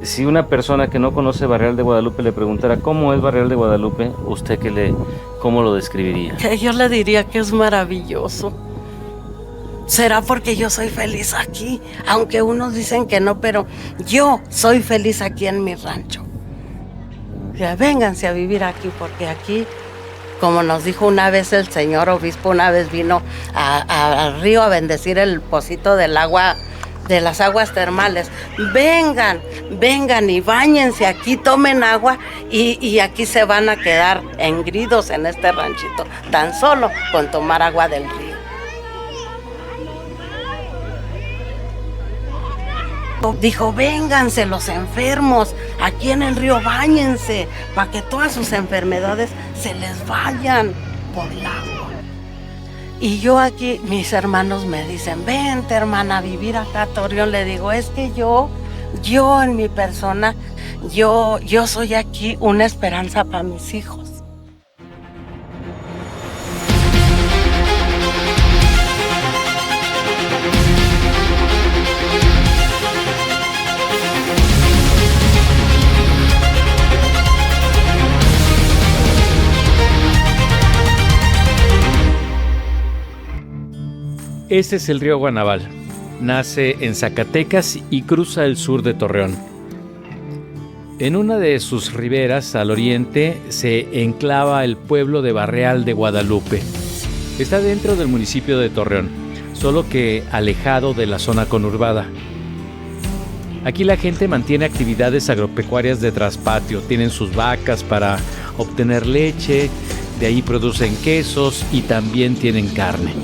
Si una persona que no conoce Barrial de Guadalupe le preguntara cómo es Barrial de Guadalupe, ¿usted cómo lo describiría? Que yo le diría que es maravilloso. Será porque yo soy feliz aquí, aunque unos dicen que no, pero yo soy feliz aquí en mi rancho. Que vénganse a vivir aquí, porque aquí, como nos dijo una vez el señor obispo, una vez vino al río a bendecir el pocito del agua, de las aguas termales. Vengan y báñense aquí, tomen agua y aquí se van a quedar engridos en este ranchito, tan solo con tomar agua del río. Dijo, vénganse los enfermos, aquí en el río báñense, para que todas sus enfermedades se les vayan por el agua. Y yo aquí, mis hermanos me dicen, vente hermana a vivir acá a Torreón. Le digo, es que yo en mi persona, yo soy aquí una esperanza para mis hijos. Este es el río Guanabal. Nace en Zacatecas y cruza el sur de Torreón. En una de sus riberas, al oriente, se enclava el pueblo de Barrial de Guadalupe. Está dentro del municipio de Torreón, solo que alejado de la zona conurbada. Aquí la gente mantiene actividades agropecuarias de traspatio. Tienen sus vacas para obtener leche, de ahí producen quesos y también tienen carne.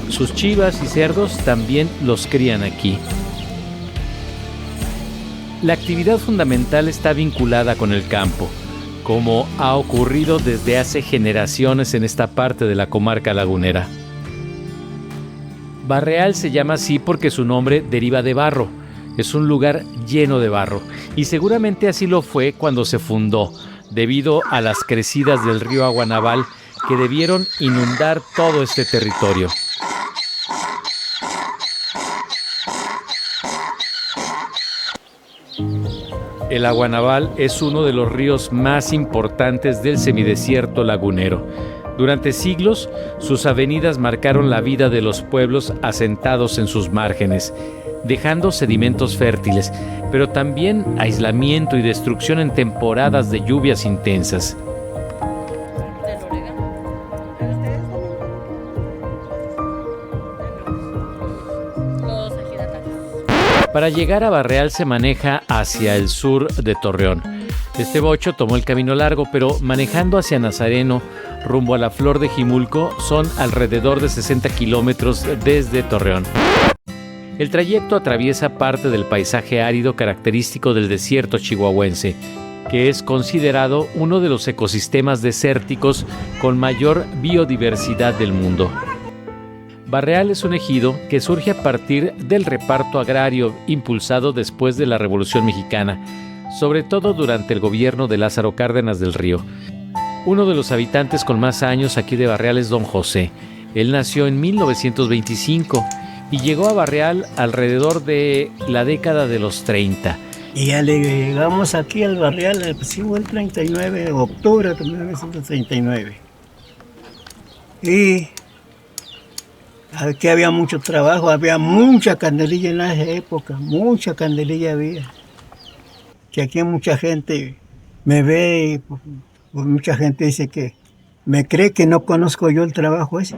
Sus chivas y cerdos también los crían aquí. La actividad fundamental está vinculada con el campo, como ha ocurrido desde hace generaciones en esta parte de la comarca lagunera. Barreal se llama así porque su nombre deriva de barro. Es un lugar lleno de barro, y seguramente así lo fue cuando se fundó, debido a las crecidas del río Aguanabal que debieron inundar todo este territorio. El Aguanabal es uno de los ríos más importantes del semidesierto lagunero. Durante siglos, sus avenidas marcaron la vida de los pueblos asentados en sus márgenes, dejando sedimentos fértiles, pero también aislamiento y destrucción en temporadas de lluvias intensas. Para llegar a Barreal se maneja hacia el sur de Torreón. Este bocho tomó el camino largo, pero manejando hacia Nazareno, rumbo a la Flor de Jimulco, son alrededor de 60 kilómetros desde Torreón. El trayecto atraviesa parte del paisaje árido característico del desierto chihuahuense, que es considerado uno de los ecosistemas desérticos con mayor biodiversidad del mundo. Barreal es un ejido que surge a partir del reparto agrario impulsado después de la Revolución Mexicana, sobre todo durante el gobierno de Lázaro Cárdenas del Río. Uno de los habitantes con más años aquí de Barreal es don José. Él nació en 1925 y llegó a Barreal alrededor de la década de los 30. Y ya le llegamos aquí al Barreal el 39 de octubre de 1939. Y aquí había mucho trabajo, había mucha candelilla en esa época, mucha candelilla había. Que aquí mucha gente me ve y pues, mucha gente dice que me cree que no conozco yo el trabajo ese.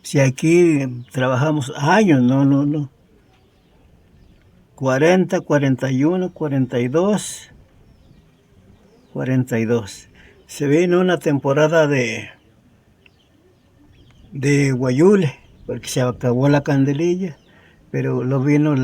Si aquí trabajamos años, no. 40, 41, 42. Se vino una temporada de guayule, porque se acabó la candelilla, pero lo vino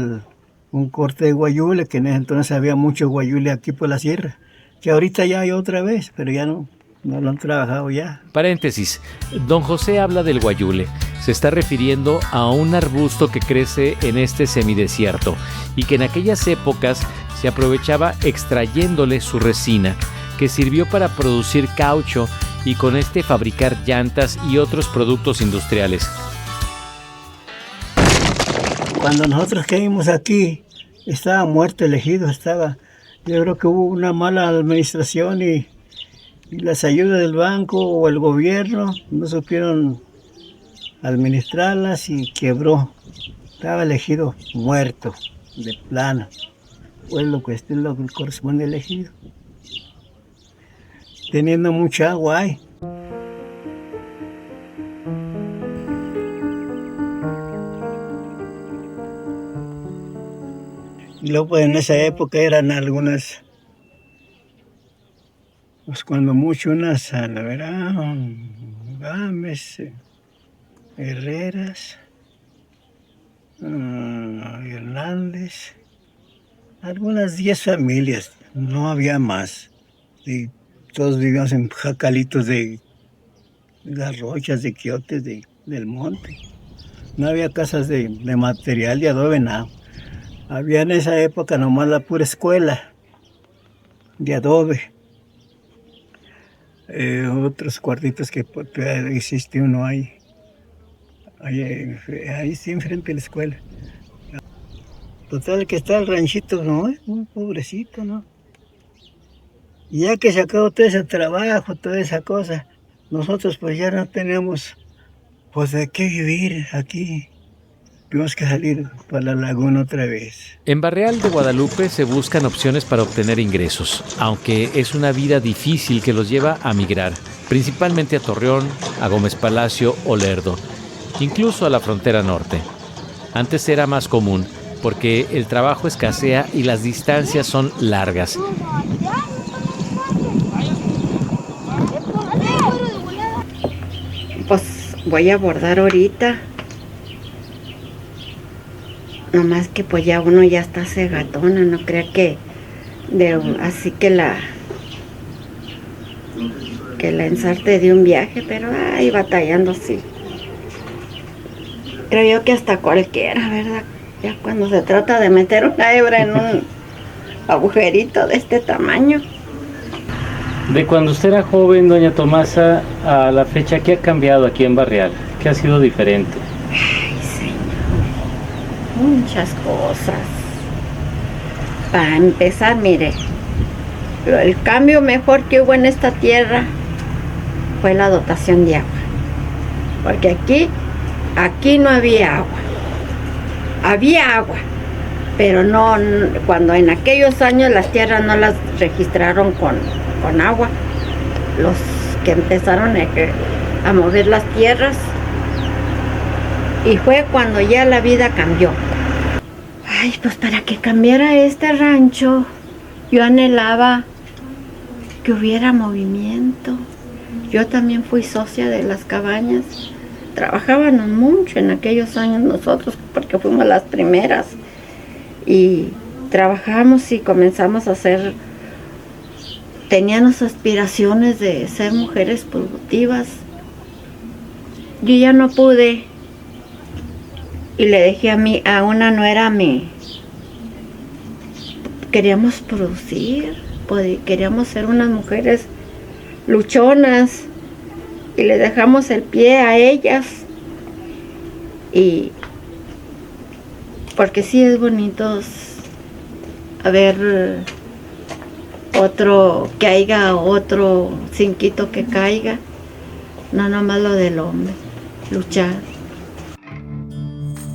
un corte de guayule, que en ese entonces había mucho guayule aquí por la sierra, que ahorita ya hay otra vez, pero ya no lo han trabajado ya. Paréntesis, don José habla del guayule. Se está refiriendo a un arbusto que crece en este semidesierto y que en aquellas épocas se aprovechaba extrayéndole su resina, que sirvió para producir caucho y con este fabricar llantas y otros productos industriales. Cuando nosotros caímos aquí, estaba muerto el ejido, estaba Yo creo que hubo una mala administración y las ayudas del banco o el gobierno no supieron administrarlas y quebró. Estaba elegido muerto, de plano. Pues es lo que corresponde al elegido. Teniendo mucha agua hay. Y luego pues, en esa época eran algunas, pues cuando mucho unas, a la verdad, Gámez, Herreras, Hernández, algunas 10 familias, no había más. Y todos vivíamos en jacalitos de las rochas, de quiotes, del monte. No había casas de material, de adobe, nada. Había en esa época nomás la pura escuela de adobe. Otros cuartitos que existe uno ahí. Ahí sí, enfrente de la escuela. Total que está el ranchito, ¿no? Un pobrecito, ¿no? Y ya que se acabó todo ese trabajo, toda esa cosa, nosotros pues ya no tenemos pues de qué vivir aquí. Tuvimos que salir para la laguna otra vez. En Barreal de Guadalupe se buscan opciones para obtener ingresos, aunque es una vida difícil que los lleva a migrar, principalmente a Torreón, a Gómez Palacio o Lerdo, incluso a la frontera norte. Antes era más común, porque el trabajo escasea y las distancias son largas. Pues voy a bordar ahorita. Nomás que pues ya uno ya está cegatona, no crea que así que la ensarte de un viaje, pero ay, batallando sí. Creo yo que hasta cualquiera, ¿verdad? Ya cuando se trata de meter una hebra en un agujerito de este tamaño. De cuando usted era joven, doña Tomasa, a la fecha, ¿qué ha cambiado aquí en Barreal? ¿Qué ha sido diferente? Ay, señor, muchas cosas. Para empezar, mire, el cambio mejor que hubo en esta tierra fue la dotación de agua. Porque aquí no había agua. Había agua, pero no, cuando en aquellos años las tierras no las registraron con agua, los que empezaron a mover las tierras, y fue cuando ya la vida cambió. Ay, pues para que cambiara este rancho, yo anhelaba que hubiera movimiento. Yo también fui socia de las cabañas. Trabajábamos mucho en aquellos años nosotros, porque fuimos las primeras. Y trabajamos y comenzamos a hacer, teníamos aspiraciones de ser mujeres productivas. Yo ya no pude. Y le dije a una nuera queríamos producir, queríamos ser unas mujeres luchonas, y le dejamos el pie a ellas. Y porque sí es bonito ver que haya otro cinquito que caiga, no nomás lo del hombre, luchar.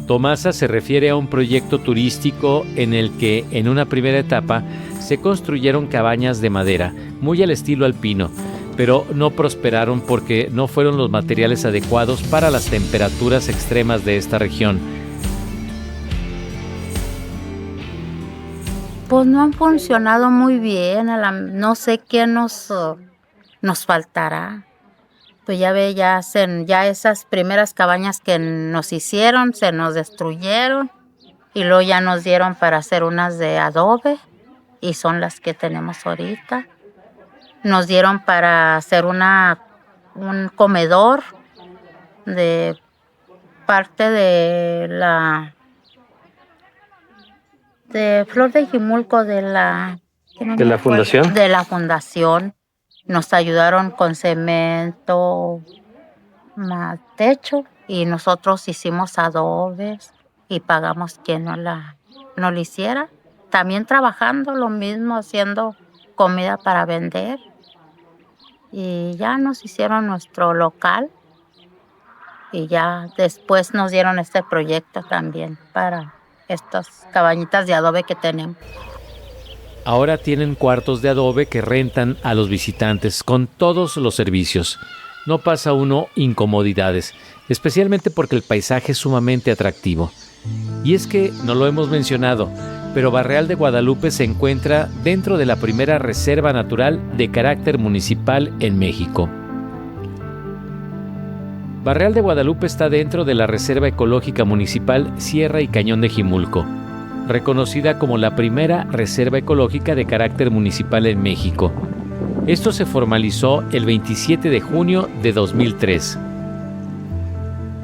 Tomasa se refiere a un proyecto turístico en el que, en una primera etapa, se construyeron cabañas de madera, muy al estilo alpino, pero no prosperaron porque no fueron los materiales adecuados para las temperaturas extremas de esta región. Pues no han funcionado muy bien, no sé qué nos faltará. Pues ya ve, ya esas primeras cabañas que nos hicieron se nos destruyeron, y luego ya nos dieron para hacer unas de adobe, y son las que tenemos ahorita. Nos dieron para hacer un comedor de parte de Flor de Jimulco, ¿De la fundación? De la fundación. Nos ayudaron con cemento, techo, y nosotros hicimos adobes y pagamos quien no lo hiciera. también trabajando lo mismo, haciendo comida para vender. Y ya nos hicieron nuestro local y ya después nos dieron este proyecto también para estas cabañitas de adobe que tenemos. Ahora tienen cuartos de adobe que rentan a los visitantes con todos los servicios. No pasa uno incomodidades, especialmente porque el paisaje es sumamente atractivo. Y es que no lo hemos mencionado, pero Barreal de Guadalupe se encuentra dentro de la primera reserva natural de carácter municipal en México. Barreal de Guadalupe está dentro de la Reserva Ecológica Municipal Sierra y Cañón de Jimulco, reconocida como la primera reserva ecológica de carácter municipal en México. Esto se formalizó el 27 de junio de 2003.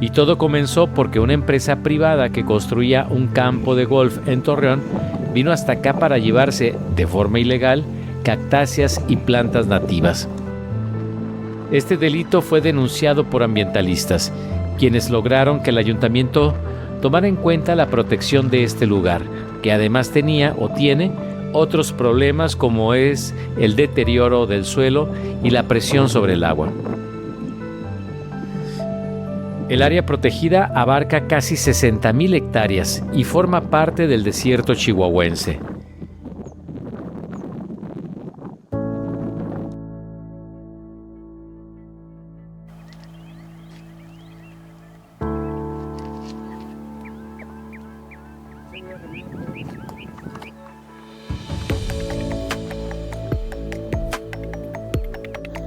Y todo comenzó porque una empresa privada que construía un campo de golf en Torreón vino hasta acá para llevarse, de forma ilegal, cactáceas y plantas nativas. Este delito fue denunciado por ambientalistas, quienes lograron que el ayuntamiento tomara en cuenta la protección de este lugar, que además tenía o tiene otros problemas como es el deterioro del suelo y la presión sobre el agua. El área protegida abarca casi 60,000 hectáreas y forma parte del desierto chihuahuense.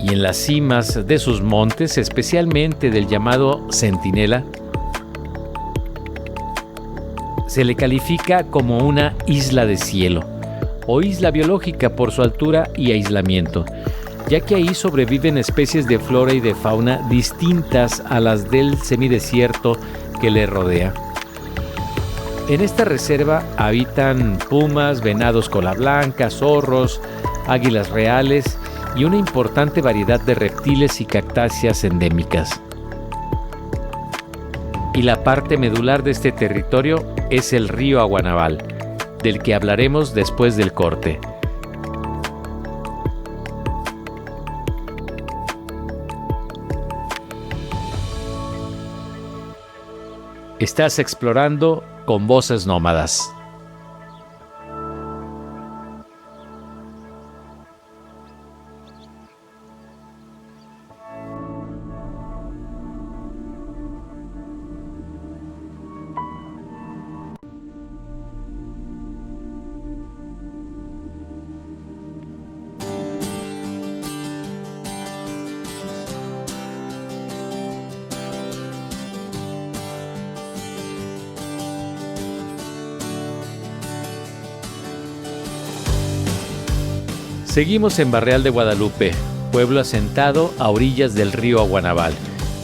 Y en las cimas de sus montes, especialmente del llamado Centinela, se le califica como una isla de cielo o isla biológica por su altura y aislamiento, ya que ahí sobreviven especies de flora y de fauna distintas a las del semidesierto que le rodea. En esta reserva habitan pumas, venados cola blanca, zorros, águilas reales y una importante variedad de reptiles y cactáceas endémicas. Y la parte medular de este territorio es el río Aguanaval, del que hablaremos después del corte. Estás explorando con Voces Nómadas. Seguimos en Barreal de Guadalupe, pueblo asentado a orillas del río Aguanaval,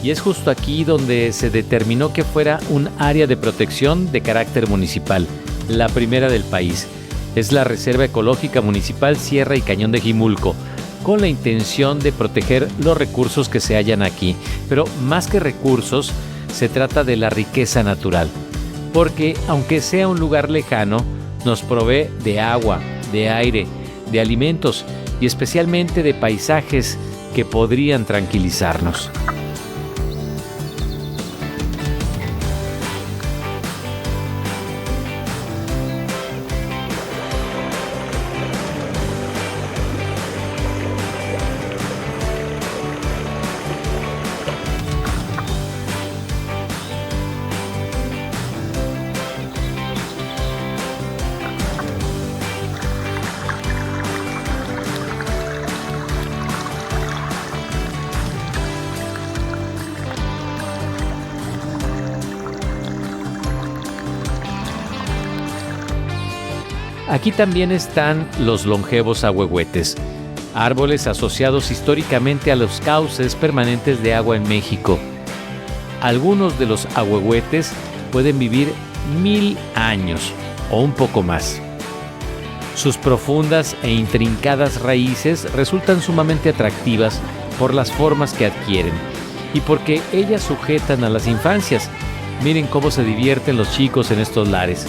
y es justo aquí donde se determinó que fuera un área de protección de carácter municipal, la primera del país. Es la Reserva Ecológica Municipal Sierra y Cañón de Jimulco, con la intención de proteger los recursos que se hallan aquí, pero más que recursos, se trata de la riqueza natural, porque aunque sea un lugar lejano, nos provee de agua, de aire, de alimentos y especialmente de paisajes que podrían tranquilizarnos. Aquí también están los longevos ahuehuetes, árboles asociados históricamente a los cauces permanentes de agua en México. Algunos de los ahuehuetes pueden vivir 1000 años o un poco más. Sus profundas e intrincadas raíces resultan sumamente atractivas por las formas que adquieren y porque ellas sujetan a las infancias. Miren cómo se divierten los chicos en estos lares.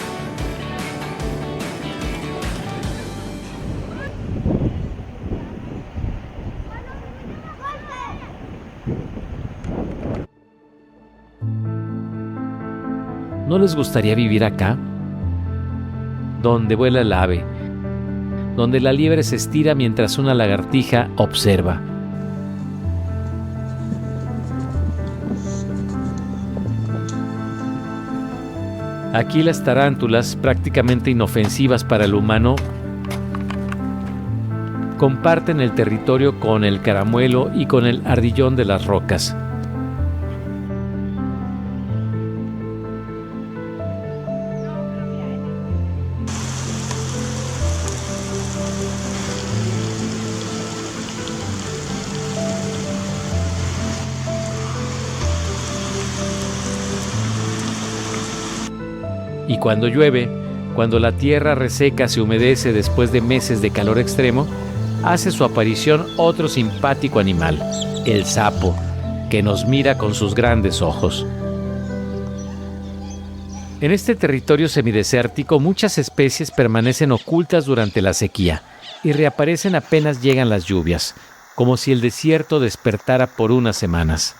les gustaría vivir acá? Donde vuela el ave, donde la liebre se estira mientras una lagartija observa. Aquí las tarántulas, prácticamente inofensivas para el humano, comparten el territorio con el caramuelo y con el ardillón de las rocas. Y cuando llueve, cuando la tierra reseca se humedece después de meses de calor extremo, hace su aparición otro simpático animal, el sapo, que nos mira con sus grandes ojos. En este territorio semidesértico, muchas especies permanecen ocultas durante la sequía y reaparecen apenas llegan las lluvias, como si el desierto despertara por unas semanas.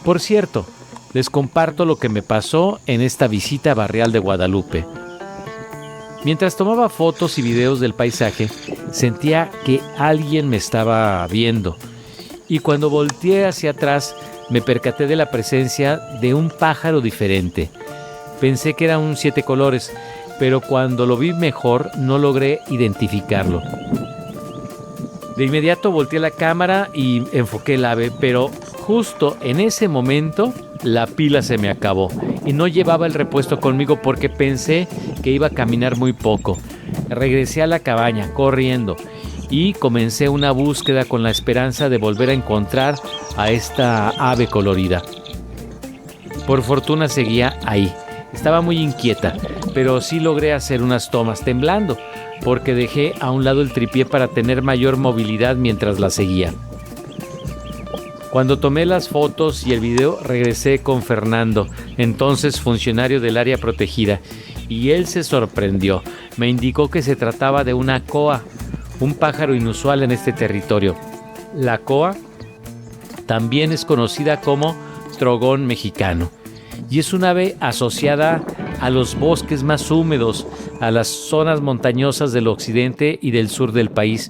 Por cierto, les comparto lo que me pasó en esta visita a Barrial de Guadalupe. Mientras tomaba fotos y videos del paisaje, sentía que alguien me estaba viendo. Y cuando volteé hacia atrás, me percaté de la presencia de un pájaro diferente. Pensé que era un 7 colores, pero cuando lo vi mejor no logré identificarlo. De inmediato volteé la cámara y enfoqué el ave, pero justo en ese momento la pila se me acabó y no llevaba el repuesto conmigo porque pensé que iba a caminar muy poco. Regresé a la cabaña corriendo y comencé una búsqueda con la esperanza de volver a encontrar a esta ave colorida. Por fortuna seguía ahí. Estaba muy inquieta, pero sí logré hacer unas tomas temblando porque dejé a un lado el tripié para tener mayor movilidad mientras la seguía. Cuando tomé las fotos y el video, regresé con Fernando, entonces funcionario del área protegida, y él se sorprendió. Me indicó que se trataba de una coa, un pájaro inusual en este territorio. La coa también es conocida como trogón mexicano, y es un ave asociada a los bosques más húmedos, a las zonas montañosas del occidente y del sur del país.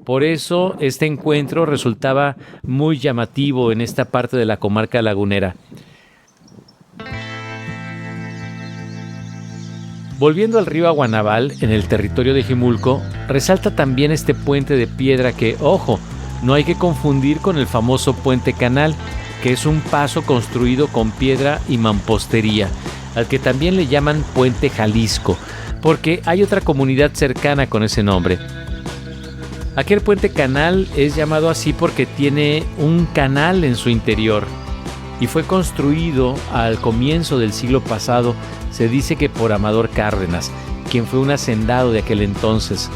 Por eso este encuentro resultaba muy llamativo en esta parte de la comarca lagunera. Volviendo al río Aguanaval, en el territorio de Jimulco, resalta también este puente de piedra que, ojo, no hay que confundir con el famoso puente canal, que es un paso construido con piedra y mampostería, al que también le llaman Puente Jalisco, porque hay otra comunidad cercana con ese nombre. Aquel puente canal es llamado así porque tiene un canal en su interior y fue construido al comienzo del siglo pasado, se dice que por Amador Cárdenas, quien fue un hacendado de aquel entonces.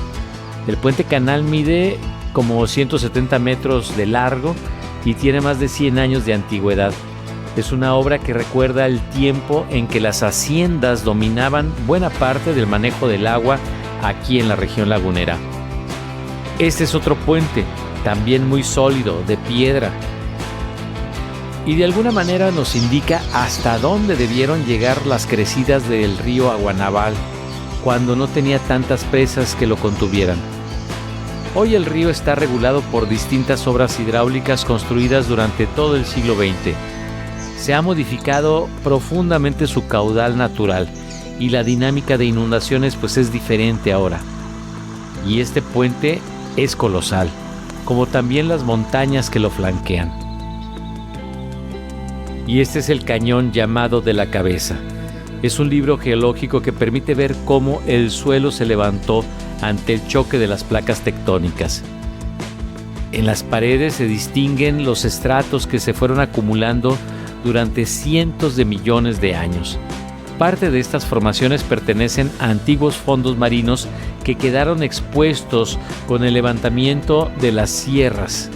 El puente canal mide como 170 metros de largo y tiene más de 100 años de antigüedad. Es una obra que recuerda el tiempo en que las haciendas dominaban buena parte del manejo del agua aquí en la región lagunera. Este es otro puente, también muy sólido, de piedra. Y de alguna manera nos indica hasta dónde debieron llegar las crecidas del río Aguanaval, cuando no tenía tantas presas que lo contuvieran. Hoy el río está regulado por distintas obras hidráulicas construidas durante todo el siglo XX. Se ha modificado profundamente su caudal natural y la dinámica de inundaciones pues es diferente ahora. Y este puente es colosal, como también las montañas que lo flanquean. Y este es el cañón llamado de la Cabeza. Es un libro geológico que permite ver cómo el suelo se levantó ante el choque de las placas tectónicas. En las paredes se distinguen los estratos que se fueron acumulando durante cientos de millones de años. Parte de estas formaciones pertenecen a antiguos fondos marinos que quedaron expuestos con el levantamiento de las sierras.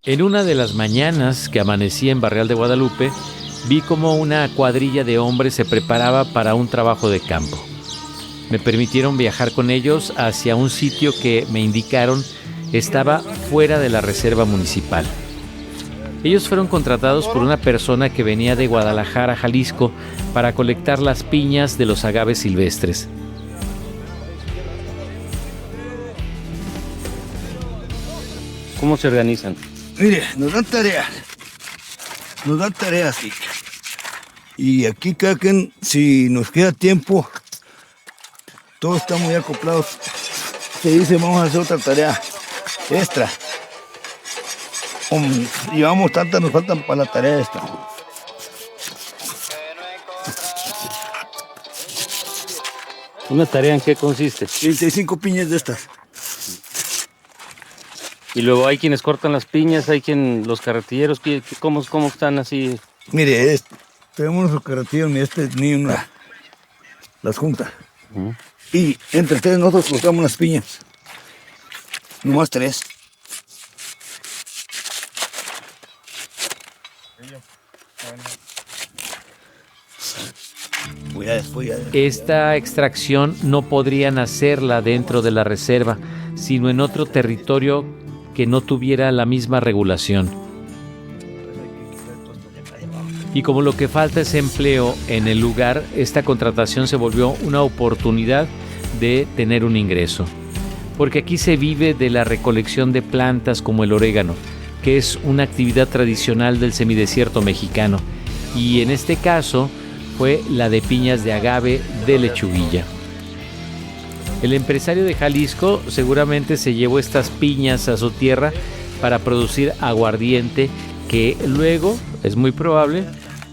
En una de las mañanas que amanecí en Barrial de Guadalupe, vi como una cuadrilla de hombres se preparaba para un trabajo de campo. Me permitieron viajar con ellos hacia un sitio que me indicaron estaba fuera de la reserva municipal. Ellos fueron contratados por una persona que venía de Guadalajara, Jalisco, para colectar las piñas de los agaves silvestres. ¿Cómo se organizan? Mire, nos dan tareas aquí. Y aquí cada quien, si nos queda tiempo, todos están muy acoplados. Se dice, vamos a hacer otra tarea extra. Llevamos tantas, nos faltan para la tarea esta. ¿Una tarea en qué consiste? 35 piñas de estas. Y luego hay quienes cortan las piñas, hay los carretilleros, ¿cómo están así? Mire, tenemos nuestro carretillo, ni ni las juntas. Y entre tres nosotros cortamos las piñas. Nomás 3. Esta extracción no podrían hacerla dentro de la reserva, sino en otro territorio que no tuviera la misma regulación. Y como lo que falta es empleo en el lugar, esta contratación se volvió una oportunidad de tener un ingreso. Porque aquí se vive de la recolección de plantas como el orégano, que es una actividad tradicional del semidesierto mexicano. Y en este caso fue la de piñas de agave de Lechuguilla. El empresario de Jalisco seguramente se llevó estas piñas a su tierra para producir aguardiente que luego, es muy probable,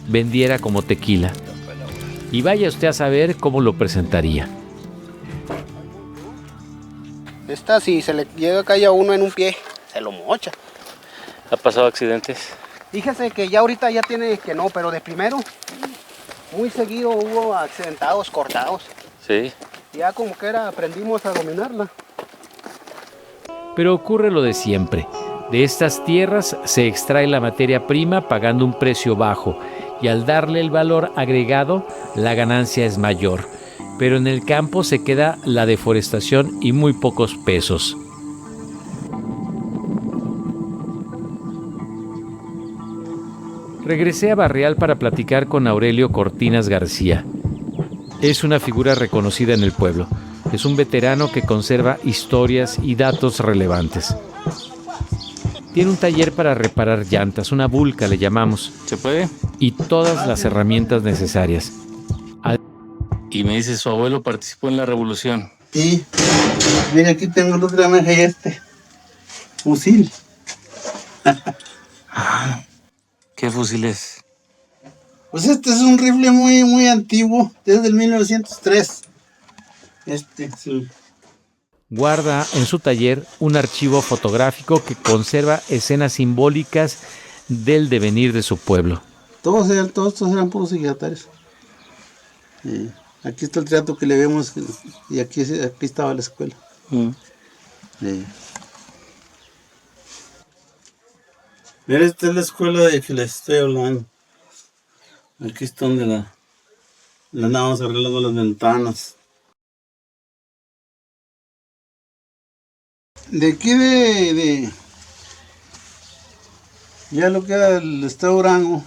vendiera como tequila. Y vaya usted a saber cómo lo presentaría. Esta, si se le llega a caer a uno en un pie, se lo mocha. ¿Ha pasado accidentes? Fíjese que ya ahorita ya tiene que no, pero de primero, muy seguido hubo accidentados, cortados. Sí. Ya como que aprendimos a dominarla. Pero ocurre lo de siempre. De estas tierras se extrae la materia prima pagando un precio bajo y al darle el valor agregado, la ganancia es mayor. Pero en el campo se queda la deforestación y muy pocos pesos. Regresé a Barrial para platicar con Aurelio Cortinas García. Es una figura reconocida en el pueblo. Es un veterano que conserva historias y datos relevantes. Tiene un taller para reparar llantas, una vulca le llamamos. ¿Se puede? Y todas las herramientas necesarias. Y me dice, su abuelo participó en la revolución. Sí. Mira, aquí tengo los gramajes este. Fusil. ¿Qué fusil es? Pues este es un rifle muy antiguo, desde el 1903. Sí. Guarda en su taller un archivo fotográfico que conserva escenas simbólicas del devenir de su pueblo. Todos estos eran puros ejidatarios. Aquí está el teatro que le vemos y aquí estaba la escuela. Mira, esta es la escuela de que les estoy hablando. Aquí está donde la andábamos arreglando las ventanas. De aquí ya lo que era el estado Durango,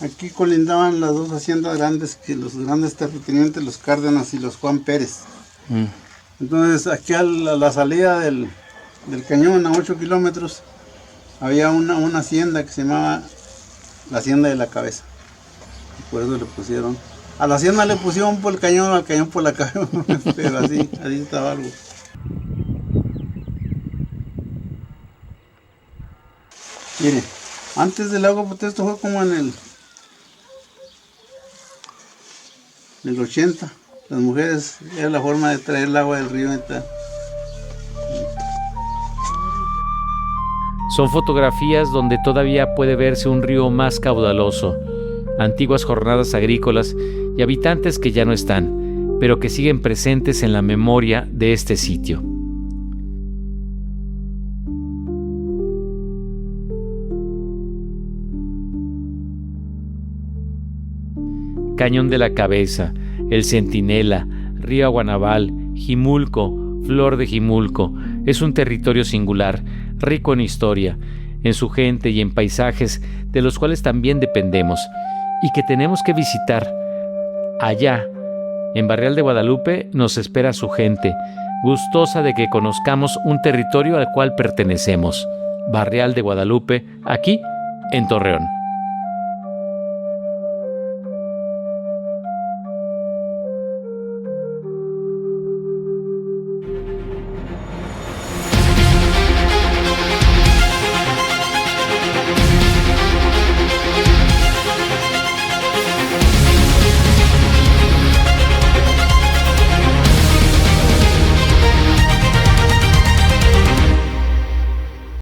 aquí colindaban las dos haciendas grandes, que los grandes terratenientes, los Cárdenas y los Juan Pérez. Entonces aquí a la salida del cañón a 8 kilómetros había una hacienda que se llamaba la Hacienda de la Cabeza. Y por eso le pusieron, a la hacienda le pusieron por el cañón, al cañón por la cabeza, pero así estaba algo. Mire, antes del agua, pues esto fue como en el 80. Las mujeres, era la forma de traer el agua del río. Son fotografías donde todavía puede verse un río más caudaloso, antiguas jornadas agrícolas y habitantes que ya no están, pero que siguen presentes en la memoria de este sitio. Cañón de la Cabeza, El Centinela, Río Aguanaval, Jimulco, Flor de Jimulco, es un territorio singular, rico en historia, en su gente y en paisajes de los cuales también dependemos y que tenemos que visitar. Allá, en Barrial de Guadalupe, nos espera su gente, gustosa de que conozcamos un territorio al cual pertenecemos. Barrial de Guadalupe, aquí en Torreón.